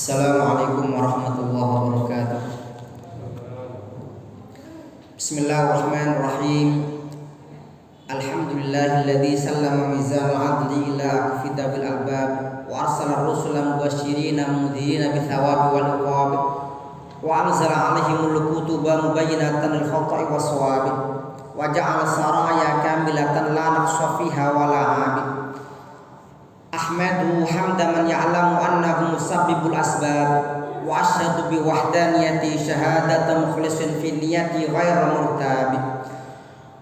Assalamualaikum warahmatullahi wabarakatuh. Bismillahirrahmanirrahim. Alhamdulillahilladzi sallama mizanal adli ila akfidabil albab wa arsala rusula mubashirina mudhirina bithawabi wal iqab wa anzala alaihimul kutuba mubayyinatan lil khata'i was shawabi wa ja'ala saraya kamilatan la naqsa fiha wa la 'abi. Ahmadu hamda man ya'lamu annahu musabbibul asbab wa asyhadu bi wahdaniyati syahadatan mukhlisin fi niyati ghairu murtabi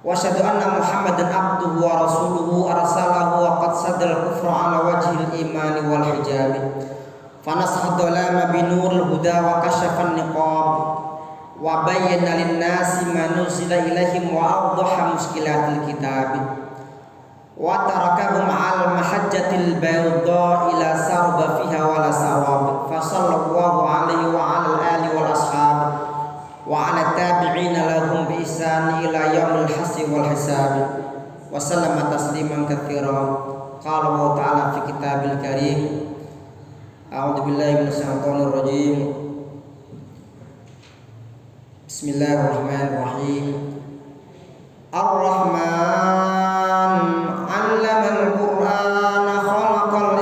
wa asyhadu anna Muhammadan abduhu wa rasuluhu arsalahu wa qad sadal kufra ala wajhil imani wal hijabi fa nasahadalama bi nuril huda wa kashafan niqab wa bayyana lin nasi ma nuzila ilaihim wa awdaha muskilatil kitabi wa tarakahum al mahajjatil bayda ila sarba fiha wala sarab fa sallallahu alaihi wa ala alihi wal ashab wa ala tabi'ina lahum bi ihsan ila yaumil hasri wal hisab wa sallama tasliman katsira. Qala Allah ta'ala fi kitabil karim a'udzu billahi minasy syaithanir rajim. Bismillahirrahmanirrahim. Ar-Rahman 'allamal Qur'ana khalaqal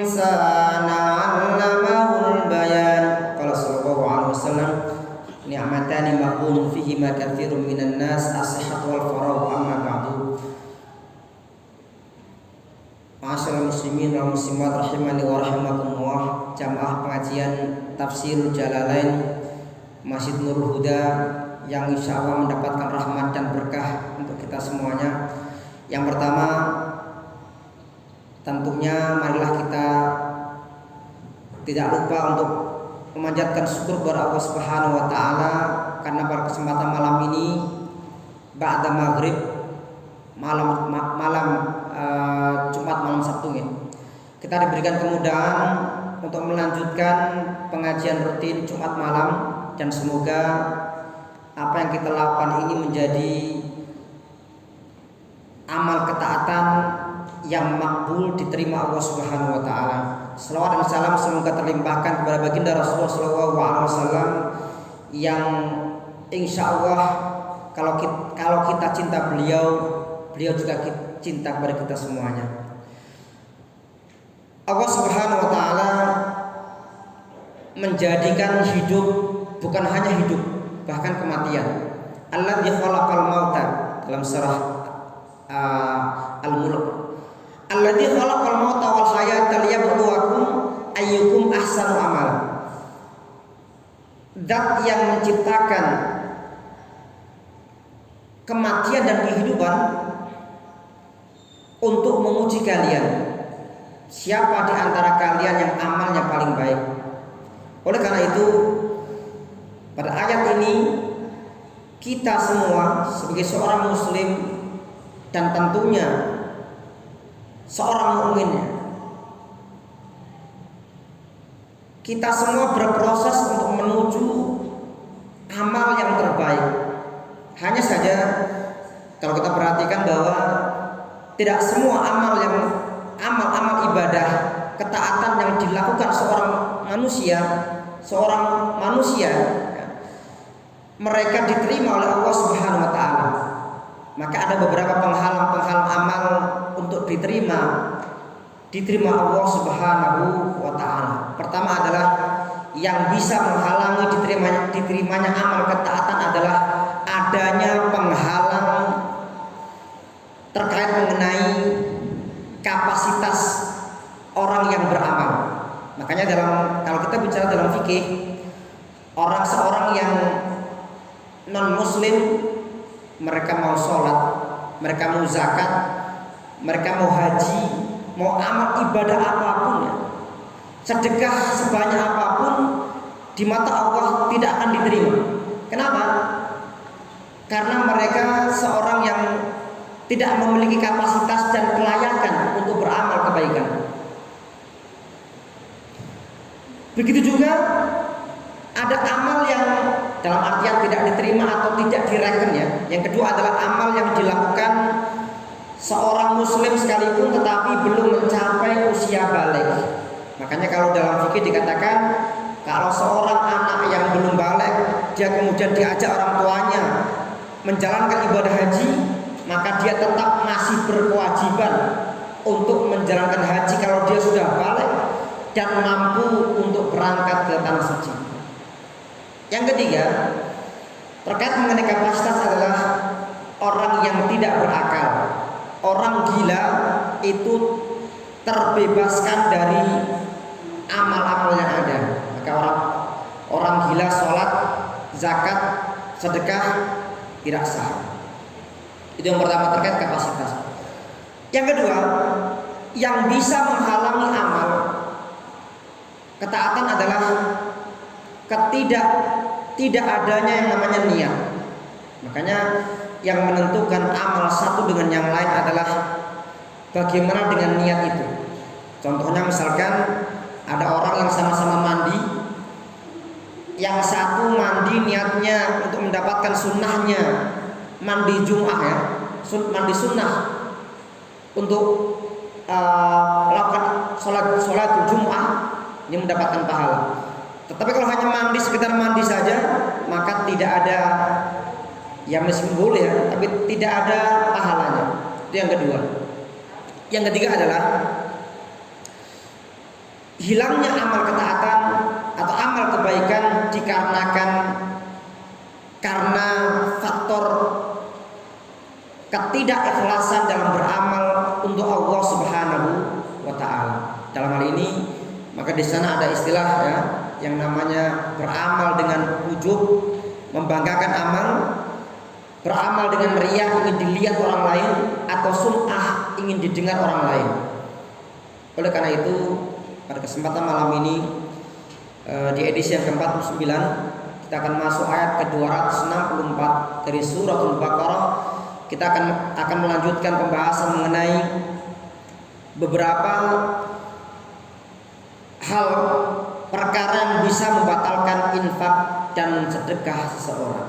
insana 'allamahul bayan. Qala sallallahu alaihi wasallam ni'matani maqulun fihi ma katsirun minan nas as-sihhatu wal faragh amma ba'du. Ma'asyiral muslimin wal muslimat rahimani wa rahimakumullah. Jamaah pengajian tafsir Jalalain Masjid Nurul Huda yang insya Allah mendapatkan rahmat dan berkah untuk kita semuanya. Yang pertama, tentunya marilah kita tidak lupa untuk memanjatkan syukur kepada Allah Subhanahu wa taala karena pada kesempatan malam ini ba'da maghrib malam Jumat malam Sabtu ya, kita diberikan kemudahan untuk melanjutkan pengajian rutin Jumat malam, dan semoga apa yang kita lakukan ini menjadi amal ketaatan yang makbul diterima Allah Subhanahu wa taala. Selawat dan salam semoga terlimpahkan kepada baginda Rasulullah sallallahu alaihi wasallam yang insya Allah kalau kita cinta beliau juga cinta kepada kita semuanya. Allah Subhanahu wa taala menjadikan hidup bukan hanya hidup, bahkan kematian. Alladzi khalaqal mauta dalam surah Al-Mulk. Alladzi khalaqal mauta wal hayata liyabluwakum ayyukum ahsanu amala. Zat yang menciptakan kematian dan kehidupan untuk menguji kalian, siapa di antara kalian yang amalnya paling baik. Oleh karena itu, pada ayat ini kita semua sebagai seorang muslim dan tentunya seorang mukmin, kita semua berproses untuk menuju amal yang terbaik. Hanya saja kalau kita perhatikan bahwa tidak semua amal ibadah, ketaatan yang dilakukan seorang manusia mereka diterima oleh Allah Subhanahu wa taala. Maka ada beberapa penghalang amal untuk diterima Allah Subhanahu wa taala. Pertama adalah yang bisa menghalangi diterimanya amal ketaatan adalah adanya penghalang terkait mengenai kapasitas orang yang beramal. Makanya kalau kita bicara dalam fikih, seorang yang non muslim, mereka mau sholat, mereka mau zakat, mereka mau haji, mau amal ibadah apapun ya, sedekah sebanyak apapun, di mata Allah tidak akan diterima. Kenapa? Karena mereka seorang yang tidak memiliki kapasitas dan kelayakan untuk beramal kebaikan. Begitu juga ada amal yang dalam artian tidak diterima atau tidak direken ya. Yang kedua adalah amal yang dilakukan seorang muslim sekalipun tetapi belum mencapai usia balik. Makanya kalau dalam fikih dikatakan kalau seorang anak yang belum balik dia kemudian diajak orang tuanya menjalankan ibadah haji, maka dia tetap masih berkewajiban untuk menjalankan haji kalau dia sudah balik dan mampu untuk berangkat ke tanah suci. Yang ketiga, terkait mengenai kapasitas adalah orang yang tidak berakal. Orang gila itu terbebaskan dari amal-amal yang ada. Maka orang gila sholat, zakat, sedekah tidak sah. Itu yang pertama terkait kapasitas. Yang kedua, yang bisa menghalangi amal ketaatan adalah tidak adanya yang namanya niat. Makanya yang menentukan amal satu dengan yang lain adalah bagaimana dengan niat itu. Contohnya misalkan ada orang yang sama-sama mandi, yang satu mandi niatnya untuk mendapatkan sunnahnya mandi Jum'ah ya, mandi sunnah untuk melakukan sholat Jum'ah, ini mendapatkan pahala. Tetapi kalau hanya mandi sekedar mandi saja, maka tidak ada, ya meskipun boleh ya, tapi tidak ada pahalanya. Itu yang kedua. Yang ketiga adalah hilangnya amal ketaatan atau amal kebaikan dikarenakan karena faktor ketidakikhlasan dalam beramal untuk Allah Subhanahu wa taala. Dalam hal ini maka di sana ada istilah ya yang namanya beramal dengan ujub, membanggakan amal, beramal dengan riya, ingin dilihat orang lain, atau sum'ah, ingin didengar orang lain. Oleh karena itu pada kesempatan malam ini di edisi yang ke-49 kita akan masuk ayat ke-264 dari suratul Baqarah. Kita akan melanjutkan pembahasan mengenai beberapa hal perkara yang bisa membatalkan infak dan sedekah seseorang.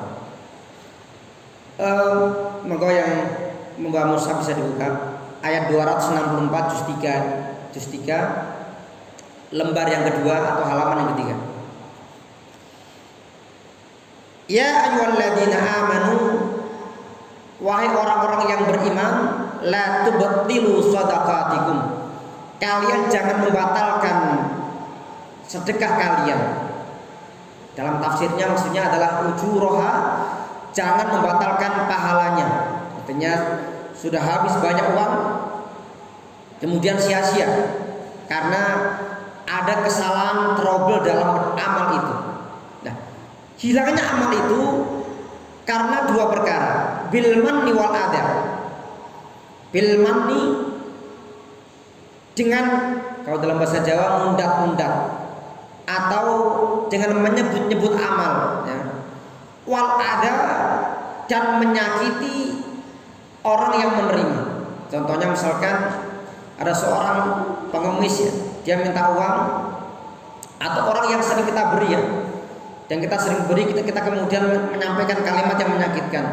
Moga Musa bisa dibuka ayat 264 juz 3 lembar yang kedua atau halaman yang ketiga. Ya ayyuhalladzina amanu, wahai orang-orang yang beriman, la tubtilu shadaqatikum, kalian jangan membatalkan sedekah kalian. Dalam tafsirnya maksudnya adalah ujuraha, jangan membatalkan pahalanya. Artinya sudah habis banyak uang kemudian sia-sia karena ada kesalahan trouble dalam amal itu. Nah, hilangnya amal itu karena dua perkara, bil manni wal adha. Bil manni dengan, kalau dalam bahasa Jawa, mundat-mundat atau dengan menyebut-nyebut amal ya. Wal adha, dan menyakiti orang yang menerima. Contohnya misalkan ada seorang pengemis ya, dia minta uang, atau orang yang sering kita beri ya, dan kita sering beri, kita kemudian menyampaikan kalimat yang menyakitkan.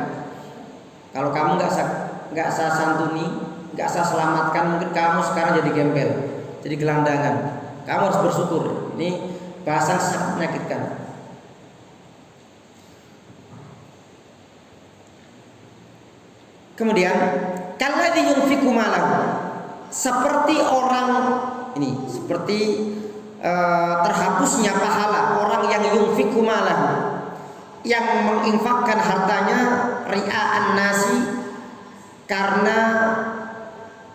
Kalau kamu nggak saya santuni, nggak saya selamatkan, mungkin kamu sekarang jadi gembel, jadi gelandangan. Kamu harus bersyukur. Ini bahasa sangat menyakitkan. Kemudian kalladzi yunfiqu malahu, seperti orang ini, seperti terhapusnya pahala orang yang yunfiqu malahu, yang menginfakkan hartanya ria'an nasi, karena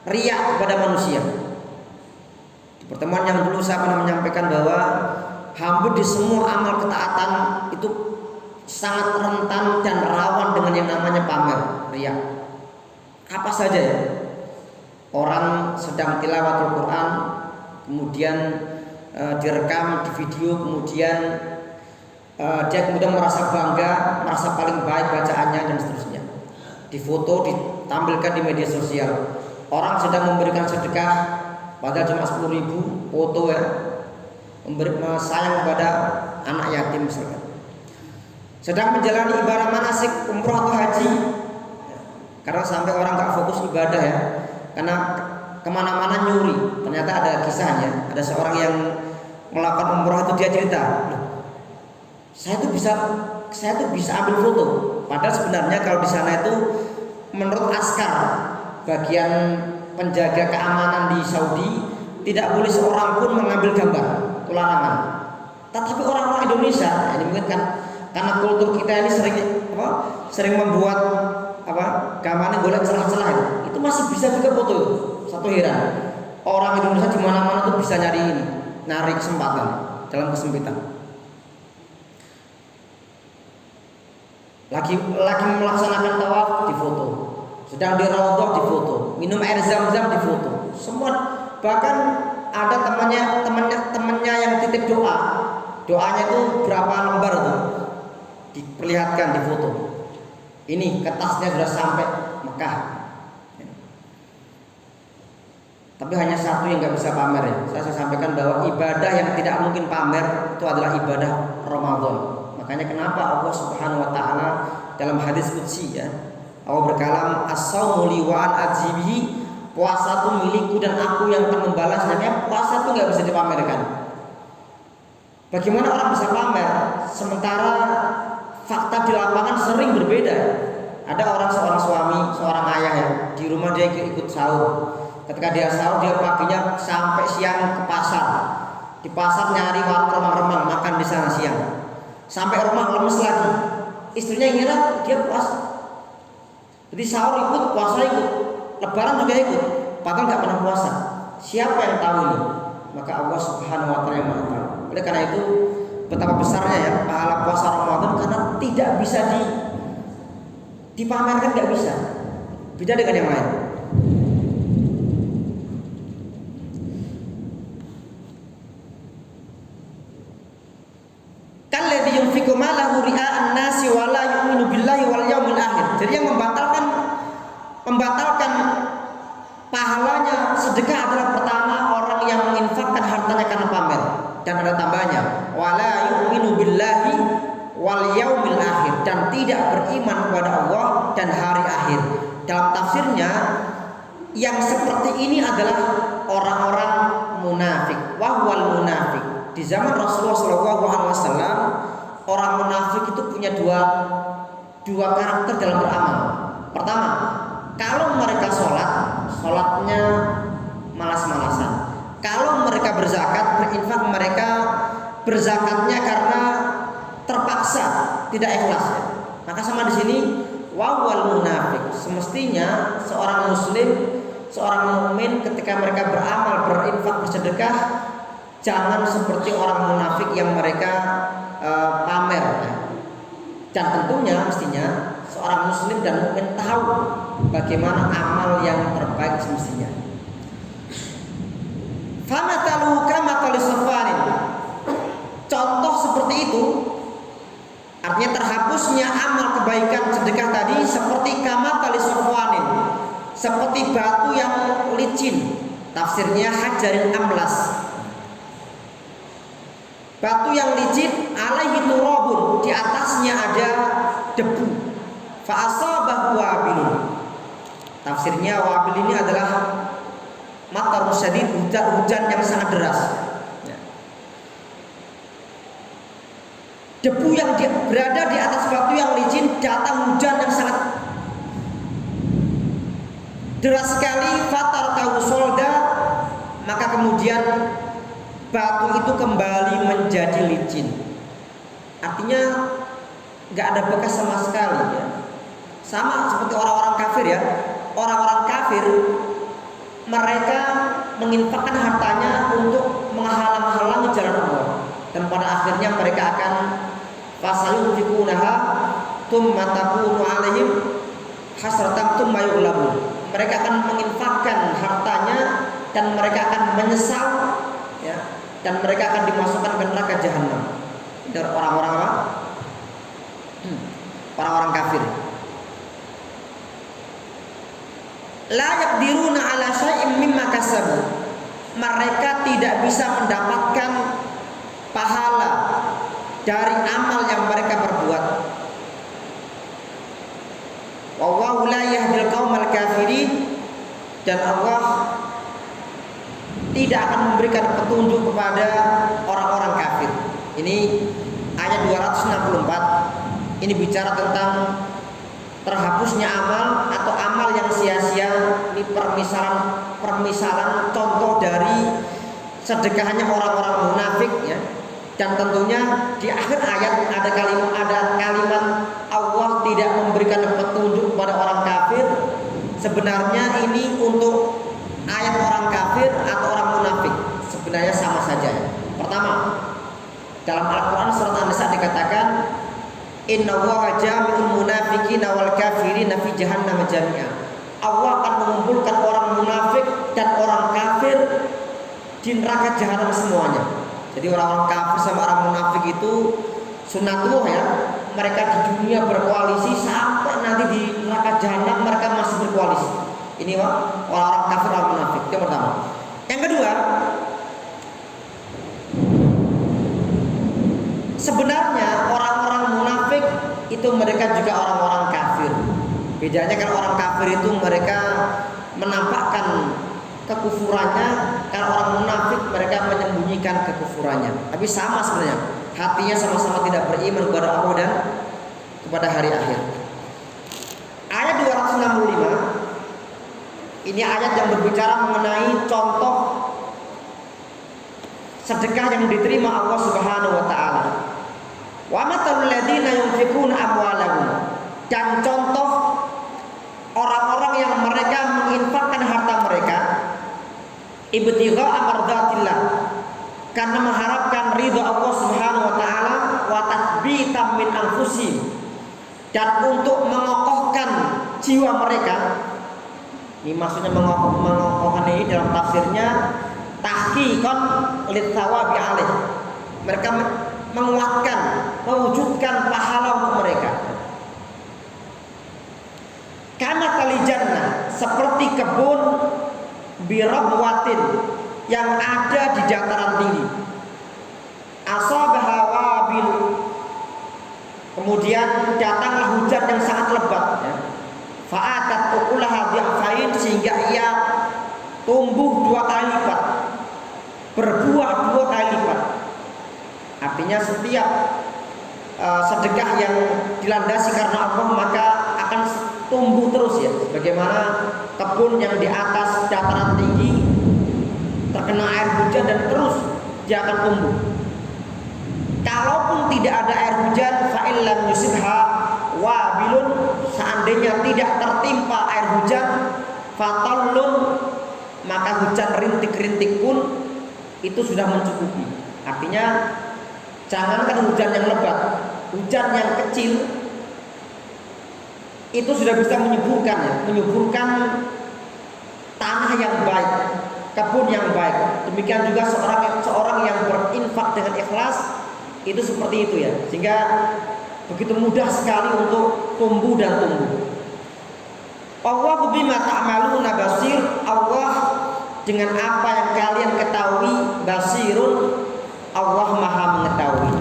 riya kepada manusia. Di pertemuan yang dulu saya pernah menyampaikan bahwa hampir di semua amal ketaatan itu sangat rentan dan rawan dengan yang namanya pamer, riya. Apa saja ya? Orang sedang tilawatul Quran, kemudian direkam di video, kemudian dia kemudian merasa bangga, merasa paling baik bacaannya dan seterusnya. Difoto, ditampilkan di media sosial. Orang sedang memberikan sedekah, padahal cuma 10.000, foto ya, memberi sayang kepada anak yatim misalkan. Sedang menjalani ibadah manasik umroh atau haji, karena sampai orang gak fokus ibadah ya, karena kemana-mana nyuri. Ternyata ada kisahnya, ada seorang yang melakukan umroh itu dia cerita, saya tuh bisa ambil foto. Padahal sebenarnya kalau di sana itu menurut askar bagian penjaga keamanan di Saudi tidak boleh seorang pun mengambil gambar, itu larangan. Tetapi orang-orang Indonesia ini mungkin kan karena kultur kita ini sering membuat gambarnya golek celah-celah itu masih bisa juga foto itu. Satu heran, orang Indonesia di mana-mana tuh bisa nyari ini, narik kesempatan dalam kesempitan. Lagi melaksanakan tawaf di foto, sedang di raudhah di foto, minum air zam-zam di foto, semua. Bahkan ada temannya yang titip doanya itu berapa lembar tuh diperlihatkan di foto. Ini kertasnya sudah sampai Mekah. Tapi hanya satu yang nggak bisa pamer ya. Saya sampaikan bahwa ibadah yang tidak mungkin pamer itu adalah ibadah Ramadan. Makanya kenapa Allah Subhanahu wa taala dalam hadis qudsi ya, Allah berkalam as-saumu li wa an-ajibihi, puasa itu milikku dan aku yang akan membalasnya. Puasa itu nggak bisa dipamerkan. Bagaimana orang bisa pamer sementara fakta di lapangan sering berbeda. Ada seorang suami, seorang ayah ya, di rumah dia ikut sahur. Ketika dia sahur, dia paginya sampai siang ke pasar. Di pasar nyari warung remang-remang, makan di sana siang. Sampai rumah lemes lagi. Istrinya ngira dia puasa. Jadi sahur ikut, puasa ikut, lebaran juga ikut. Padahal nggak pernah puasa. Siapa yang tahu ini? Maka Allah Subhanahu wa taala yang Maha tahu. Oleh karena itu betapa besarnya ya pahala puasa Ramadan, karena tidak bisa dipamerkan, nggak bisa. Beda dengan yang lain. Kalladzi yunfiqu malahu ria'an nasi wa la yu'minu billahi wal yaumil akhir. Jadi yang membatalkan pahalanya sedekah adalah pertama orang yang menginfakkan hartanya karena pamer, dan ada tambahnya wala yu'minu billahi wal yaumil akhir, dan tidak beriman kepada Allah dan hari akhir. Dalam tafsirnya yang seperti ini adalah orang-orang munafik, wahwal munafik. Di zaman Rasulullah SAW orang munafik itu punya dua karakter dalam beramal. Pertama, kalau mereka sholatnya malas-malasan. Kalau mereka berzakat, berinfak, mereka berzakatnya karena terpaksa, tidak ikhlas. Maka sama di sini wawal munafik. Semestinya seorang muslim, seorang mukmin ketika mereka beramal, berinfak, bersedekah, jangan seperti orang munafik yang mereka pamer. Dan tentunya mestinya seorang muslim dan mukmin tahu bagaimana amal yang terbaik semestinya. Famatalu kamathali safarin. Contoh seperti itu, artinya terhapusnya amal kebaikan sedekah tadi seperti kamathali safarin, seperti batu yang licin. Tafsirnya hajarin amlas. Batu yang licin, alaihi turabun, di atasnya ada debu. Fa asabahu wabilun. Tafsirnya wabil ini adalah matar syadid, hujan yang sangat deras. Debu yang berada di atas batu yang licin, datang hujan yang sangat deras sekali. Fatar tahu solda, maka kemudian batu itu kembali menjadi licin. Artinya nggak ada bekas sama sekali ya. Sama seperti orang-orang kafir ya. Orang-orang kafir mereka menginfakkan hartanya untuk menghalang-halangi jalan Allah, dan pada akhirnya mereka akan fasayunfikunaha tsumma takunu alaihim hasratan tsumma yughlabun. Mereka akan menginfakkan hartanya dan mereka akan menyesal ya, dan mereka akan dimasukkan ke neraka jahanam. Dari orang-orang apa? Orang-orang kafir. La yaqdiruna ala syai'in mimma kasabu. Mereka tidak bisa mendapatkan pahala dari amal yang mereka perbuat. Wallahu la yahdil qaumal kafirin, dan Allah tidak akan memberikan petunjuk kepada orang-orang kafir. Ini ayat 264. Ini bicara tentang terhapusnya amal atau amal yang sia-sia. Ini permisalan contoh dari sedekahnya orang-orang munafik ya. Dan tentunya di akhir ayat ada kalimat Allah tidak memberikan petunjuk kepada orang kafir. Sebenarnya ini untuk ayat orang kafir atau orang munafik sebenarnya sama saja. Pertama, dalam Al-Quran surat An-Nisa dikatakan Innallaha jami'ul munafiqina wal kafirina fi jahannam jami'a. Allah akan mengumpulkan orang munafik dan orang kafir di neraka jahanam semuanya. Jadi orang-orang kafir sama orang munafik itu sunnatullah ya. Mereka di dunia berkoalisi sampai nanti di neraka jahanam mereka masih berkoalisi. Ini orang-orang kafir, orang munafik. Yang pertama. Yang kedua, sebenarnya orang-orang munafik itu mereka juga orang-orang kafir. Bedanya kalau orang kafir itu mereka menampakkan kekufurannya, kalau orang munafik mereka menyembunyikan kekufurannya. Tapi sama sebenarnya, hatinya sama-sama tidak beriman kepada Allah dan kepada hari akhir. Ayat 265 ini ayat yang berbicara mengenai contoh sedekah yang diterima Allah Subhanahu wa taala. Wa matalul ladzina yunfiquna amwalahum, dan contoh orang-orang yang mereka menginfakkan harta mereka ibtigha'a mardatillah, karena mengharapkan ridha Allah Subhanahu wa taala, wa tathbitan min anfusihim, dan untuk mengokohkan jiwa mereka. Ini maksudnya mengokohkan ini dalam tafsirnya tahqiqan litsawabi alaih. Mereka menguatkan, mewujudkan pahala untuk mereka. Kana kalijannah, seperti kebun birabwatin yang ada di dataran tinggi. Asabaha wabil, kemudian datanglah hujan yang sangat lebat ya. Fa'atat ukulaha bi'afain, sehingga ia tumbuh 2 kali lipat, berbuah 2 kali lipat. Artinya setiap sedekah yang dilandasi karena Allah maka akan tumbuh terus ya. Bagaimana kebun yang di atas dataran tinggi terkena air hujan dan terus dia akan tumbuh. Kalaupun tidak ada air hujan, fa'illam yusibha wabilun, seandainya tidak tertimpa air hujan, fatallun, maka hujan rintik-rintik pun itu sudah mencukupi. Artinya jangankan hujan yang lebat, hujan yang kecil itu sudah bisa menyuburkan tanah yang baik, kebun yang baik. Demikian juga seorang yang berinfak dengan ikhlas itu seperti itu ya, sehingga begitu mudah sekali untuk tumbuh dan tumbuh. Allahu bima ta'maluna basir, Allah dengan apa yang kalian ketahui basirun, Allah maha mengetahui.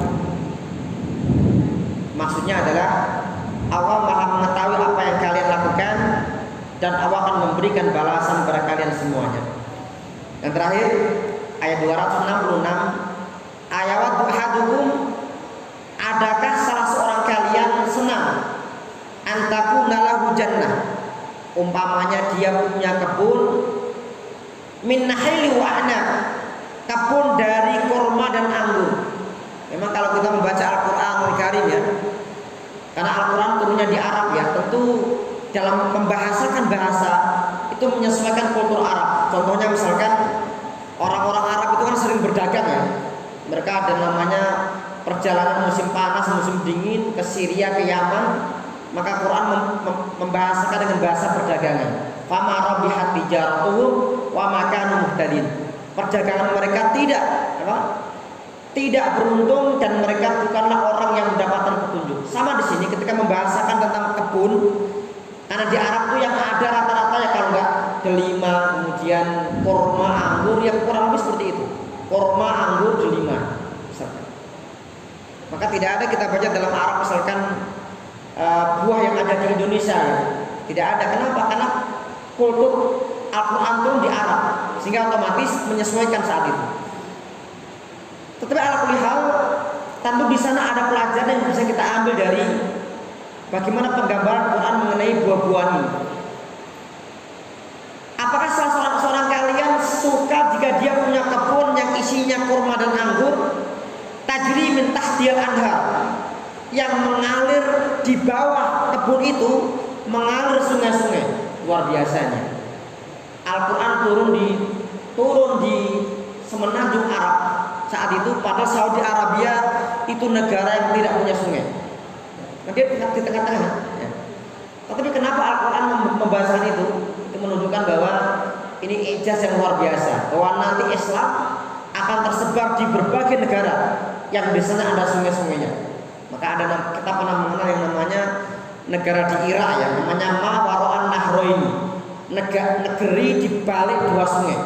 Maksudnya adalah Allah maha mengetahui apa yang kalian lakukan dan Allah akan memberikan balasan kepada kalian semuanya. Yang terakhir ayat 266, ayawat ahadukum, adakah salah seorang kalian senang antakuna lahu jannah, umpamanya dia punya kebun min nakhili wa anab, kebun dari kurma dan anggur. Memang kalau kita membaca Al-Qur'anul Karim ya, karena Al-Quran turunnya di Arab ya, tentu dalam membahasakan bahasa itu menyesuaikan kultur Arab. Contohnya misalkan orang-orang Arab itu kan sering berdagang ya. Mereka ada namanya perjalanan musim panas, musim dingin ke Syria, ke Yaman. Maka Quran membahasakan dengan bahasa perdagangan. Fama rabihat tijaratuhum wa ma kanu muhtadin. Perdagangan mereka tidak beruntung dan mereka bukanlah orang yang mendapatkan petunjuk. Sama di sini ketika membahasakan tentang kebun, karena di Arab tuh yang ada rata-rata ya kalau enggak delima, kemudian kurma, anggur, yang kurang lebih seperti itu. Kurma, anggur, delima misalkan. Maka tidak ada kita baca dalam Arab misalkan buah yang ada di Indonesia ya. Tidak ada. Kenapa? Karena kultur Al-Quran turun di Arab, sehingga otomatis menyesuaikan saat itu. Tetapi ala kulli hal, tentu di sana ada pelajaran yang bisa kita ambil dari bagaimana penggambaran Quran mengenai buah-buahan ini. Apakah salah seorang kalian suka jika dia punya kebun yang isinya kurma dan anggur, tajri min tahtiyal anhar, yang mengalir di bawah kebun itu mengalir sungai-sungai? Luar biasanya. Al-Quran turun di semenanjung Arab saat itu, padahal Saudi Arabia itu negara yang tidak punya sungai. Dia di tengah-tengah. Ya. Tetapi kenapa Al-Quran membahasakan itu? Itu menunjukkan bahwa ini ijaz yang luar biasa, bahwa nanti Islam akan tersebar di berbagai negara yang di sana ada sungai-sungainya. Maka kita pernah mengenal yang namanya negara di Irak ya, namanya Mawaro'an Nahroini, negeri di balik dua sungai.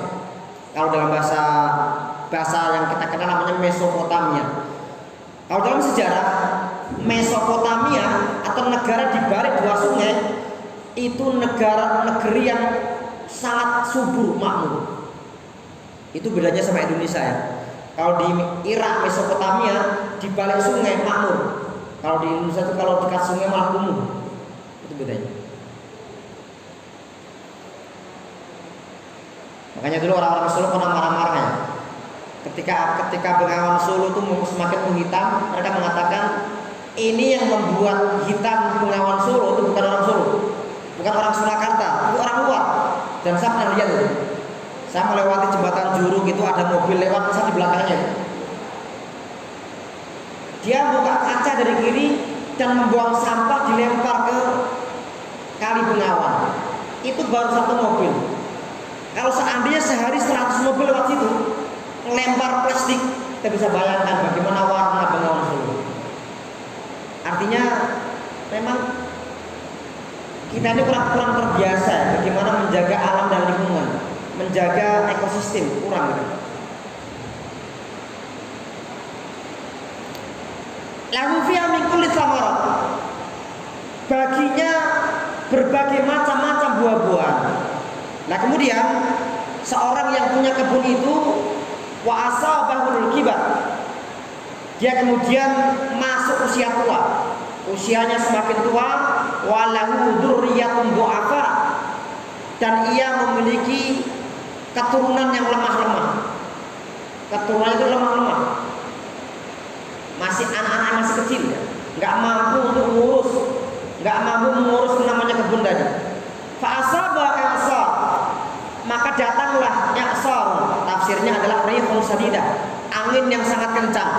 Kalau dalam bahasa yang kita kenal namanya Mesopotamia. Kalau dalam sejarah, Mesopotamia atau negara di balik dua sungai itu negeri yang sangat subur makmur. Itu bedanya sama Indonesia ya. Kalau di Irak, Mesopotamia di balik sungai makmur. Kalau di Indonesia itu kalau dekat sungai malah kumuh. Itu bedanya. Makanya dulu orang-orang Solo pernah marah-marah ya. Ketika Bengawan Solo itu semakin menghitam, mereka mengatakan ini yang membuat hitam Bengawan Solo itu bukan orang Solo, bukan orang Surakarta, itu orang luar. Dan saya pernah lihat itu. Saya melewati jembatan Juruk itu ada mobil lewat, saya di belakangnya. Dia buka kaca dari kiri dan membuang sampah dilempar ke Kali Bengawan. Itu baru satu mobil. Kalau seandainya sehari 100 mobil lewat situ melempar plastik, kita bisa bayangkan bagaimana warna Bengawan Solo. Artinya memang kita ini kurang terbiasa ya, bagaimana menjaga alam dan lingkungan, menjaga ekosistem, kurang gitu. Lahu fiha min kulli thamarat, baginya berbagai macam-macam buah-buahan. Nah kemudian seorang yang punya kebun itu wa asabahul kibar, dia kemudian masuk usia tua, usianya semakin tua, walahu dzurriyyatun du'afa, dan ia memiliki keturunan yang lemah-lemah. Keturunan itu lemah-lemah, masih anak-anak masih kecil, nggak mampu untuk mengurus, nggak mampu mengurus namanya kebun tadi. Fa asaba i'sar, maka datanglah i'sar, tafsirnya adalah rihun sadidah, angin yang sangat kencang.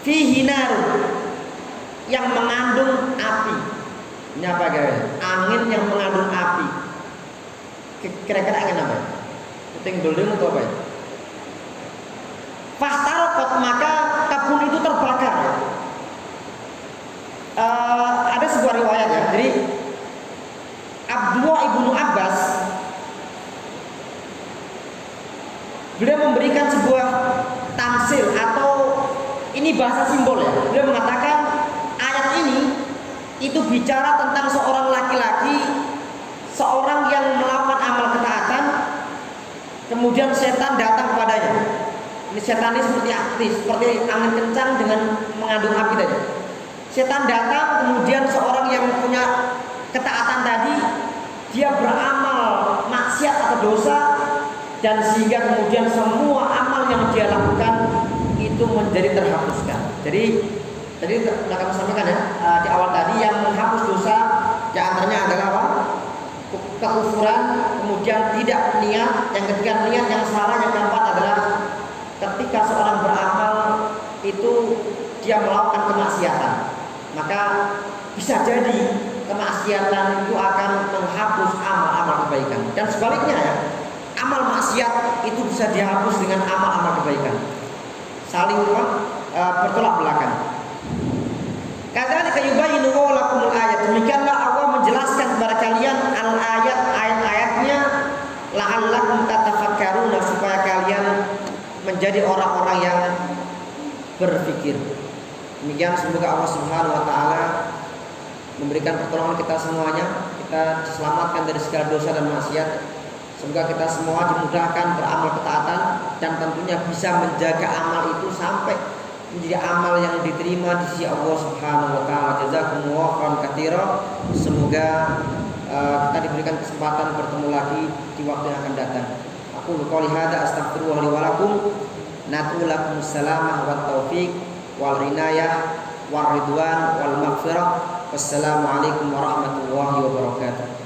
Fihi narun, yang mengandung api. Ini apa guys? Angin yang mengandung api. Kira-kira angin apa? Puting beliung atau apa? Fahtarqat, maka kebun itu terbakar. Ada sebuah riwayat ya. Jadi Abdullah ibnu Abbas, beliau memberikan sebuah tamsil atau ini bahasa simbol ya. Beliau mengatakan ayat ini itu bicara tentang seorang laki-laki, seorang yang melakukan amal ketaatan, kemudian setan datang kepadanya. Ini setan ini seperti aktif, seperti angin kencang dengan mengandung api tadi. Setan datang, kemudian seorang yang punya ketaatan tadi, dia beramal maksiat atau dosa, dan sehingga kemudian semua amal yang dia lakukan itu menjadi terhapuskan. Jadi tadi sudah kami sampaikan ya di awal tadi, yang menghapus dosa di antaranya adalah apa? Kekufuran, kemudian tidak niat, yang ketiga niat yang salah, yang keempat adalah ketika seorang beramal itu dia melakukan kemaksiatan, maka bisa jadi kemaksiatan itu akan menghapus amal-amal kebaikan, dan sebaliknya ya, amal maksiat itu bisa dihapus dengan amal-amal kebaikan, saling bertolak belakang. Kadzalika yubayyinu lakumul ayat, demikianlah Allah menjelaskan kepada kalian al-ayat, ayat-ayatnya, la'allakum tatafakkaruna, supaya kalian menjadi orang-orang yang berpikir. Demikian, semoga Allah Subhanahu wa taala memberikan pertolongan kita semuanya, kita diselamatkan dari segala dosa dan maksiat, Semoga kita semua dimudahkan beramal ketaatan dan tentunya bisa menjaga amal itu sampai menjadi amal yang diterima di sisi Allah Subhanahu wa taala. Jazakumullahu khairan katsira. Semoga kita diberikan kesempatan bertemu lagi di waktu yang akan datang. Aku qouli hadza astaghfirullah li wa lakum. Natu lakum salamah wat taufiq wal inayah war ridwan wal maghfirah. Wassalamualaikum warahmatullahi wabarakatuh.